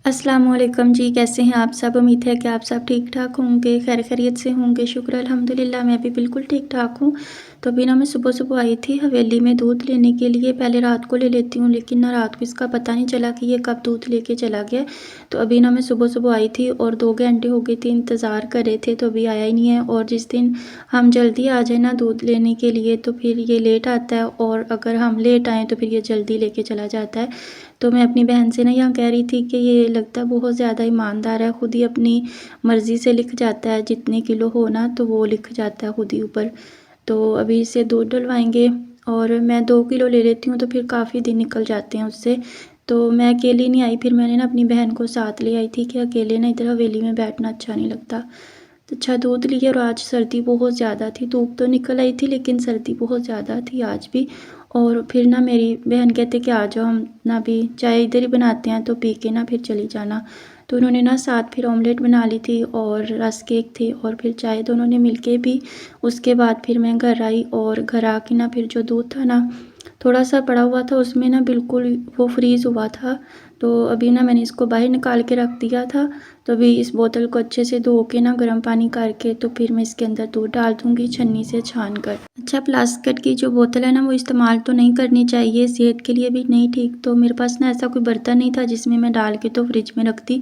अस्सलामुअलैकुम जी, कैसे हैं आप सब? उम्मीद है कि आप सब ठीक-ठाक होंगे, खैर-खैरियत से होंगे। शुक्र अल्हम्दुलिल्लाह मैं भी बिल्कुल ठीक-ठाक हूँ। तो अभी ना मैं सुबह-सुबह आई थी हवेली में दूध लेने के लिए। पहले रात को ले लेती हूँ, लेकिन ना रात को इसका पता नहीं चला कि ये कब दूध लेके चला गया। तो अभी ना मैं सुबह-सुबह आई थी और 2 घंटे हो गए थे, इंतज़ार कर रहे थे, तो अभी आया ही नहीं है। और जिस दिन हम जल्दी आ जाए ना दूध लेने के लिए, तो फिर ये लेट आता है, और अगर हम लेट आएँ, तो फिर ये जल्दी लेके चला जाता है। तो मैं अपनी बहन से ना यहाँ कह रही थी कि ये लगता है बहुत ज़्यादा ईमानदार है, खुद ही अपनी मर्ज़ी से लिख जाता है, जितने किलो हो ना तो वो लिख जाता है खुद ही ऊपर। तो अभी इसे दूध डलवाएँगे, और मैं 2 किलो ले लेती हूँ तो फिर काफ़ी दिन निकल जाते हैं उससे। तो मैं अकेली नहीं आई, फिर मैंने ना अपनी बहन को साथ ले आई थी कि अकेले ना इधर हवेली में बैठना अच्छा नहीं लगता। तो अच्छा दूध लिया, और आज सर्दी बहुत ज़्यादा थी, धूप तो निकल आई थी लेकिन सर्दी बहुत ज़्यादा थी आज भी। और फिर ना मेरी बहन कहते कि आ जाओ, हम ना भी चाय इधर ही बनाते हैं तो पी के ना फिर चली जाना। तो उन्होंने ना साथ फिर ऑमलेट बना ली थी और रस केक थे, और फिर चाय दोनों ने मिलके पी। उसके बाद फिर मैं घर आई, और घर आके ना फिर जो दूध था ना थोड़ा सा पड़ा हुआ था, उसमें ना बिल्कुल वो फ्रीज़ हुआ था। तो अभी ना मैंने इसको बाहर निकाल के रख दिया था। तो अभी इस बोतल को अच्छे से धो के ना गर्म पानी करके तो फिर मैं इसके अंदर दूध डाल दूँगी छन्नी से छान कर। अच्छा, प्लास्टिक की जो बोतल है ना वो इस्तेमाल तो नहीं करनी चाहिए, सेहत के लिए भी नहीं ठीक। तो मेरे पास ना ऐसा कोई बर्तन नहीं था जिसमें मैं डाल के तो फ्रिज में रखती।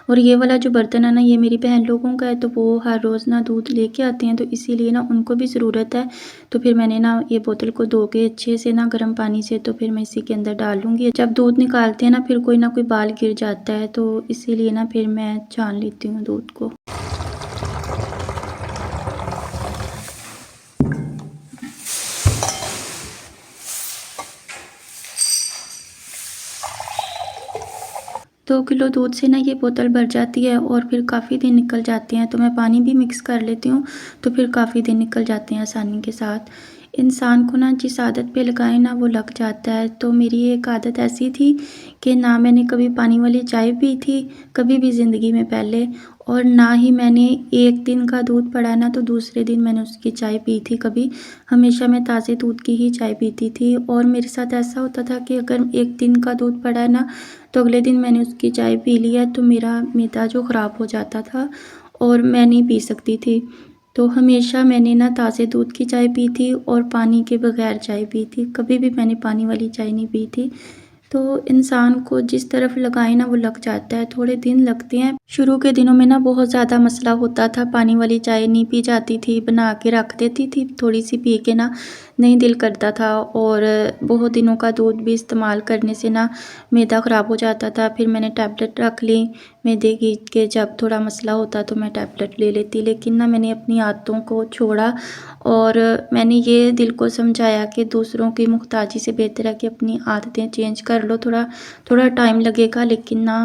और ये वाला जो बर्तन है ना ये मेरी बहन लोगों का है, तो वो हर रोज़ ना दूध लेके आते हैं, तो इसीलिए ना उनको भी ज़रूरत है। तो फिर मैंने ना ये बोतल को धो के अच्छे से ना गर्म पानी से तो फिर मैं इसी के अंदर डाल लूँगी। जब दूध निकालते हैं ना कोई बाल गिर जाता है, तो इसीलिए ना फिर मैं छान लेती हूँ दूध को। 2 किलो दूध से ना ये बोतल भर जाती है, और फिर काफ़ी दिन निकल जाते हैं। तो मैं पानी भी मिक्स कर लेती हूँ, तो फिर काफ़ी दिन निकल जाते हैं आसानी के साथ। इंसान को ना जिस आदत पे लगाएँ ना वो लग जाता है। तो मेरी एक आदत ऐसी थी कि ना मैंने कभी पानी वाली चाय पी थी, कभी भी ज़िंदगी में पहले, और ना ही मैंने एक दिन का दूध पड़ा ना तो दूसरे दिन मैंने उसकी चाय पी थी कभी। हमेशा मैं ताज़े दूध की ही चाय पीती थी, और मेरे साथ ऐसा होता था कि अगर एक दिन का दूध पड़ा है ना तो अगले दिन मैंने उसकी चाय पी ली है तो मेरा मैदा जो ख़राब हो जाता था, और मैं नहीं पी सकती थी। तो हमेशा मैंने ना ताज़े दूध की चाय पी थी और पानी के बगैर चाय पी थी, कभी भी मैंने पानी वाली चाय नहीं पी थी। तो इंसान को जिस तरफ लगाए ना वो लग जाता है, थोड़े दिन लगते हैं। शुरू के दिनों में ना बहुत ज़्यादा मसला होता था, पानी वाली चाय नहीं पी जाती थी, बना के रख देती थी, थोड़ी सी पी के ना नहीं दिल करता था, और बहुत दिनों का दूध भी इस्तेमाल करने से ना मैदा ख़राब हो जाता था। फिर मैंने टैबलेट रख ली मैदे की, के जब थोड़ा मसला होता तो मैं टैबलेट ले लेती, लेकिन ना मैंने अपनी आदतों को छोड़ा, और मैंने ये दिल को समझाया कि दूसरों की मुहताजी से बेहतर है कि अपनी आदतें चेंज कर लो। थोड़ा थोड़ा टाइम लगेगा लेकिन ना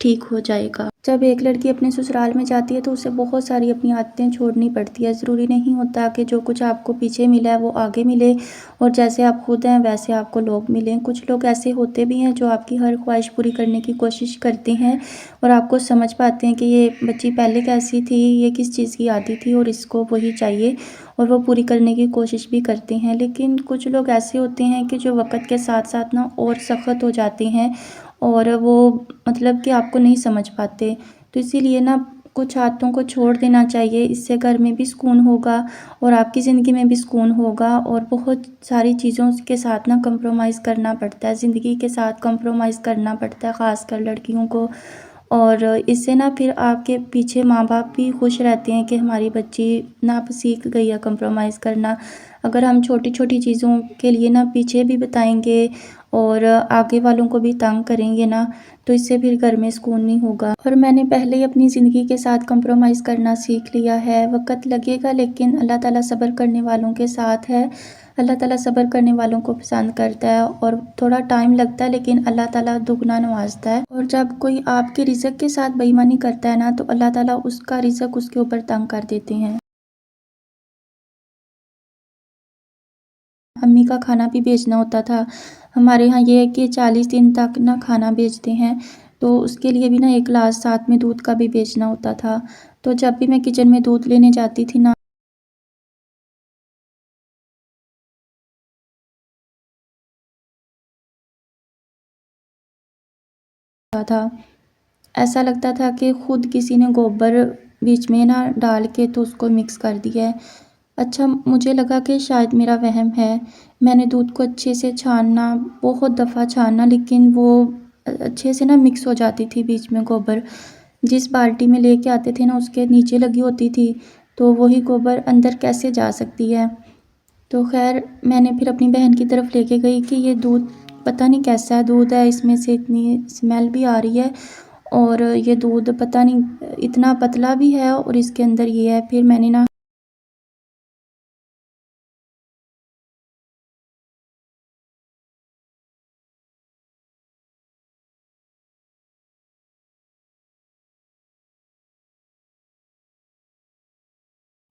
ठीक हो जाएगा। जब एक लड़की अपने ससुराल में जाती है तो उसे बहुत सारी अपनी आदतें छोड़नी पड़ती है। ज़रूरी नहीं होता कि जो कुछ आपको पीछे मिला है वो आगे मिले, और जैसे आप खुद हैं वैसे आपको लोग मिलें। कुछ लोग ऐसे होते भी हैं जो आपकी हर ख्वाहिश पूरी करने की कोशिश करते हैं, और आपको समझ पाते हैं कि ये बच्ची पहले कैसी थी, ये किस चीज़ की आदी थी और इसको वही चाहिए, और वो पूरी करने की कोशिश भी करते हैं। लेकिन कुछ लोग ऐसे होते हैं कि जो वक़्त के साथ साथ ना और सख़त हो जाते हैं, और वो मतलब कि आपको नहीं समझ पाते। तो इसीलिए ना कुछ आदतों को छोड़ देना चाहिए, इससे घर में भी सुकून होगा और आपकी ज़िंदगी में भी सुकून होगा। और बहुत सारी चीज़ों के साथ ना कंप्रोमाइज़ करना पड़ता है, ज़िंदगी के साथ कंप्रोमाइज़ करना पड़ता है, ख़ासकर लड़कियों को। और इससे ना फिर आपके पीछे माँ-बाप भी खुश रहते हैं कि हमारी बच्ची ना अब सीख गई है कंप्रोमाइज़ करना। अगर हम छोटी-छोटी चीज़ों के लिए ना पीछे भी बताएँगे और आगे वालों को भी तंग करेंगे ना, तो इससे फिर घर में सुकून नहीं होगा। और मैंने पहले ही अपनी ज़िंदगी के साथ कंप्रोमाइज़ करना सीख लिया है। वक़्त लगेगा लेकिन अल्लाह ताला सब्र करने वालों के साथ है। अल्लाह ताला सब्र करने वालों को पसंद करता है, और थोड़ा टाइम लगता है लेकिन अल्लाह ताला दुगना नवाज़ता है। और जब कोई आपके रिज़्क के साथ बेईमानी करता है ना तो अल्लाह ताला उसका रिज़्क उसके ऊपर तंग कर देते हैं। अम्मी का खाना भी भेजना होता था। हमारे यहाँ ये है कि 40 दिन तक ना खाना भेजते हैं, तो उसके लिए भी ना 1 ग्लास साथ में दूध का भी भेजना होता था। तो जब भी मैं किचन में दूध लेने जाती थी ना था। ऐसा लगता था कि खुद किसी ने गोबर बीच में ना डाल के तो उसको मिक्स कर दिया है। अच्छा, मुझे लगा कि शायद मेरा वहम है। मैंने दूध को अच्छे से छाना, बहुत दफ़ा छाना, लेकिन वो अच्छे से ना मिक्स हो जाती थी बीच में गोबर। जिस बाल्टी में लेके आते थे ना उसके नीचे लगी होती थी, तो वही गोबर अंदर कैसे जा सकती है। तो ख़ैर मैंने फिर अपनी बहन की तरफ लेके गई कि ये दूध पता नहीं कैसा दूध है, इसमें से इतनी स्मेल भी आ रही है और ये दूध पता नहीं इतना पतला भी है और इसके अंदर ये है। फिर मैंने ना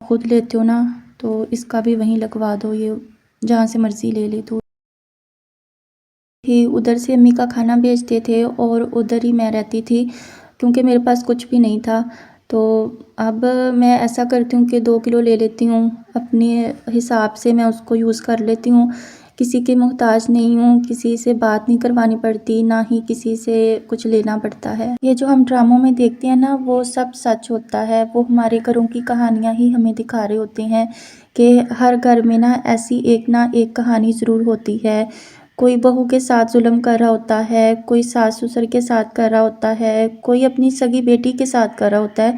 खुद लेते हो ना तो इसका भी वहीं लगवा दो, ये जहाँ से मर्ज़ी ले ले। तो ही उधर से अम्मी का खाना भेजते थे और उधर ही मैं रहती थी क्योंकि मेरे पास कुछ भी नहीं था। तो अब मैं ऐसा करती हूँ कि 2 किलो ले लेती हूँ, अपने हिसाब से मैं उसको यूज़ कर लेती हूँ। किसी की मोहताज नहीं हूँ, किसी से बात नहीं करवानी पड़ती, ना ही किसी से कुछ लेना पड़ता है। ये जो हम ड्रामों में देखते हैं ना वो सब सच होता है, वो हमारे घरों की कहानियाँ ही हमें दिखा रहे होते हैं कि हर घर में ना ऐसी एक ना एक कहानी ज़रूर होती है। कोई बहू के साथ ज़ुल्म कर रहा होता है, कोई सास-ससुर के साथ कर रहा होता है, कोई अपनी सगी बेटी के साथ कर रहा होता है।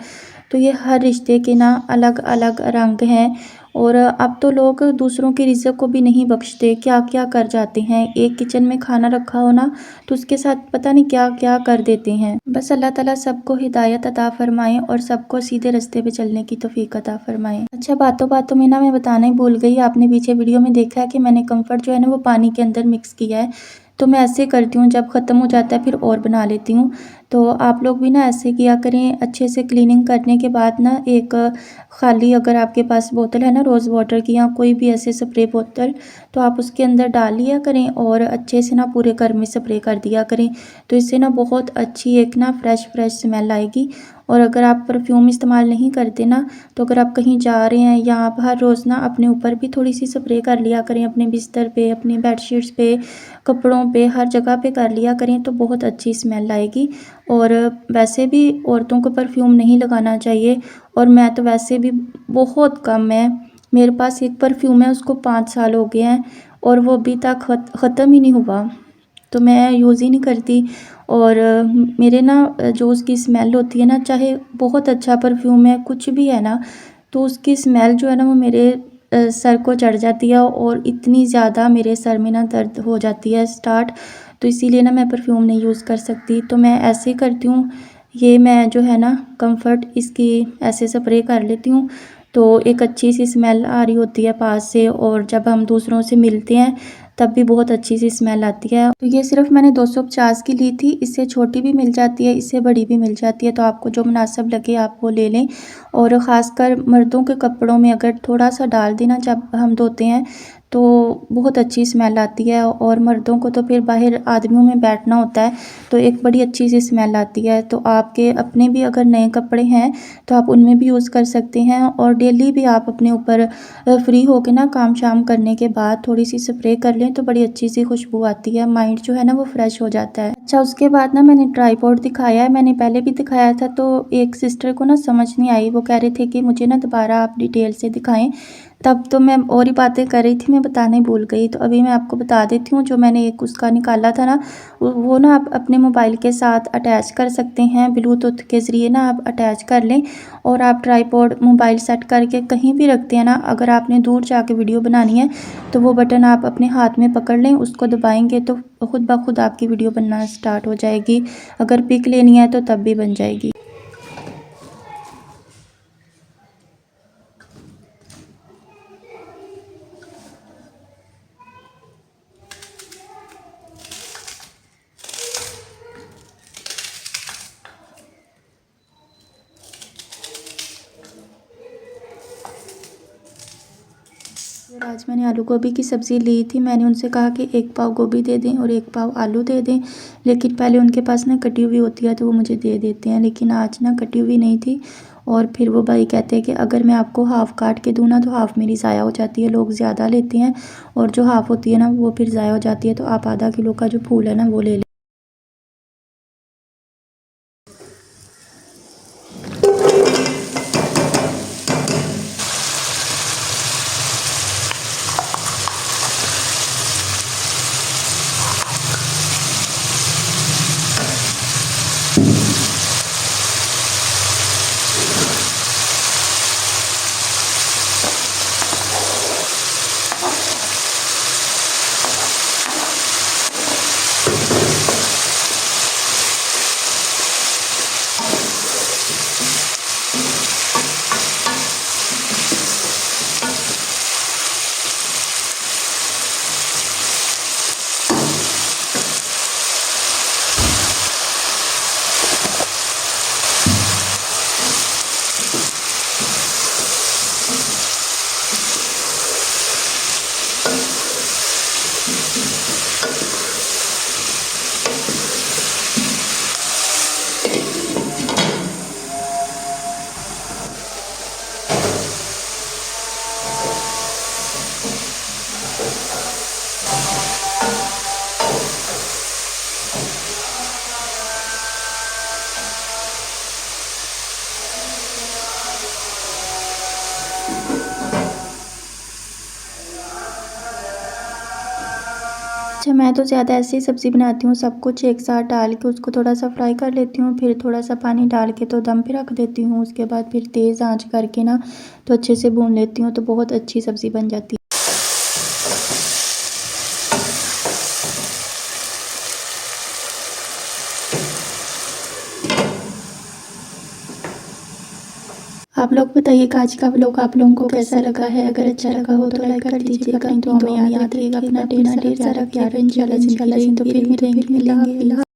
तो ये हर रिश्ते के ना अलग-अलग रंग हैं और अब तो लोग दूसरों की रिज़्क़ को भी नहीं बख्शते, क्या-क्या कर जाते हैं। एक किचन में खाना रखा हो ना तो उसके साथ पता नहीं क्या-क्या कर देते हैं। बस अल्लाह ताला सबको हिदायत अता फ़रमाए और सबको सीधे रास्ते पे चलने की तौफ़ीक अता फ़रमाए। अच्छा, बातों-बातों में ना मैं बताना ही भूल गई, आपने पीछे वीडियो में देखा है कि मैंने कम्फ़र्ट जो है ना वो पानी के अंदर मिक्स किया है। तो मैं ऐसे करती हूँ, जब ख़त्म हो जाता है फिर और बना लेती हूँ। तो आप लोग भी ना ऐसे किया करें। अच्छे से क्लीनिंग करने के बाद ना एक खाली अगर आपके पास बोतल है ना रोज़ वाटर की या कोई भी ऐसे स्प्रे बोतल, तो आप उसके अंदर डाल लिया करें और अच्छे से ना पूरे घर में स्प्रे कर दिया करें। तो इससे ना बहुत अच्छी एक ना फ्रेश स्मेल आएगी। और अगर आप परफ्यूम इस्तेमाल नहीं करते ना तो अगर आप कहीं जा रहे हैं या आप हर रोज़ ना अपने ऊपर भी थोड़ी सी स्प्रे कर लिया करें, अपने बिस्तर पे, अपनी बेडशीट्स पे, कपड़ों पे, हर जगह पे कर लिया करें तो बहुत अच्छी स्मेल आएगी। और वैसे भी औरतों को परफ्यूम नहीं लगाना चाहिए और मैं तो वैसे भी बहुत कम है, मेरे पास एक परफ्यूम है उसको 5 साल हो गए हैं और वो अभी तक ख़त्म ही नहीं हुआ, तो मैं यूज़ ही नहीं करती। और मेरे ना जो उसकी स्मेल होती है ना, चाहे बहुत अच्छा परफ्यूम है कुछ भी है ना, तो उसकी स्मेल जो है ना वो मेरे सर को चढ़ जाती है और इतनी ज़्यादा मेरे सर में ना दर्द हो जाती है स्टार्ट। तो इसीलिए ना मैं परफ्यूम नहीं यूज़ कर सकती, तो मैं ऐसे करती हूँ। ये मैं जो है ना कम्फ़र्ट इसकी ऐसे स्प्रे कर लेती हूँ तो एक अच्छी सी स्मेल आ रही होती है पास से और जब हम दूसरों से मिलते हैं तब भी बहुत अच्छी सी स्मेल आती है। तो ये सिर्फ मैंने 250 की ली थी, इससे छोटी भी मिल जाती है, इससे बड़ी भी मिल जाती है, तो आपको जो मुनासिब लगे आप वो ले लें। और ख़ासकर मर्दों के कपड़ों में अगर थोड़ा सा डाल देना जब हम धोते हैं तो बहुत अच्छी स्मेल आती है। और मर्दों को तो फिर बाहर आदमियों में बैठना होता है तो एक बड़ी अच्छी सी स्मेल आती है। तो आपके अपने भी अगर नए कपड़े हैं तो आप उनमें भी यूज़ कर सकते हैं और डेली भी आप अपने ऊपर फ्री होके ना काम शाम करने के बाद थोड़ी सी स्प्रे कर लें तो बड़ी अच्छी सी खुशबू आती है, माइंड जो है ना वो फ्रेश हो जाता है। अच्छा, उसके बाद ना मैंने ट्राइपॉड दिखाया है, मैंने पहले भी दिखाया था तो एक सिस्टर को ना समझ नहीं आई, वो कह रहे थे कि मुझे ना दोबारा आप डिटेल से दिखाएं। तब तो मैं और ही बातें कर रही थी, मैं बताना ही भूल गई। तो अभी मैं आपको बता देती हूँ, जो मैंने एक उसका निकाला था ना वो ना आप अपने मोबाइल के साथ अटैच कर सकते हैं, ब्लूटूथ के ज़रिए ना आप अटैच कर लें और आप ट्राइपॉड मोबाइल सेट करके कहीं भी रखते हैं ना, अगर आपने दूर जाके वीडियो बनानी है तो वो बटन आप अपने हाथ में पकड़ लें, उसको दबाएंगे तो खुद ब खुद आपकी वीडियो बनना स्टार्ट हो जाएगी। अगर पिक लेनी है तो तब भी बन जाएगी। और आज मैंने आलू गोभी की सब्ज़ी ली थी, मैंने उनसे कहा कि 1 पाव गोभी दे दें और 1 पाव आलू दे दें, लेकिन पहले उनके पास ना कटी हुई होती है तो वो मुझे दे देते हैं, लेकिन आज ना कटी हुई नहीं थी। और फिर वो भाई कहते हैं कि अगर मैं आपको हाफ़ काट के दूँ ना तो हाफ़ मेरी ज़ाया हो जाती है, लोग ज़्यादा लेते हैं और जो हाफ़ होती है ना वो फिर ज़ाया हो जाती है, तो आप आधा किलो का जो फूल है ना वो ले लें। अच्छा, मैं तो ज़्यादा ऐसे ही सब्ज़ी बनाती हूँ, सब कुछ एक साथ डाल के उसको थोड़ा-सा फ्राई कर लेती हूँ, फिर थोड़ा-सा पानी डाल के तो दम पे रख देती हूँ। उसके बाद फिर तेज़ आँच करके ना तो अच्छे से भून लेती हूँ, तो बहुत अच्छी सब्ज़ी बन जाती है। आप लोग बताइएगा आज का व्लॉग आप लोगों को कैसा लगा है? अगर अच्छा लगा हो तो लाइक कर दीजिएगा, अपनी दुआ में याद रखिएगा, अपना ढेर सारा ख्याल रखिएगा। इंशाल्लाह ज़िंदगी रहेगी तो फिर मिलेंगे।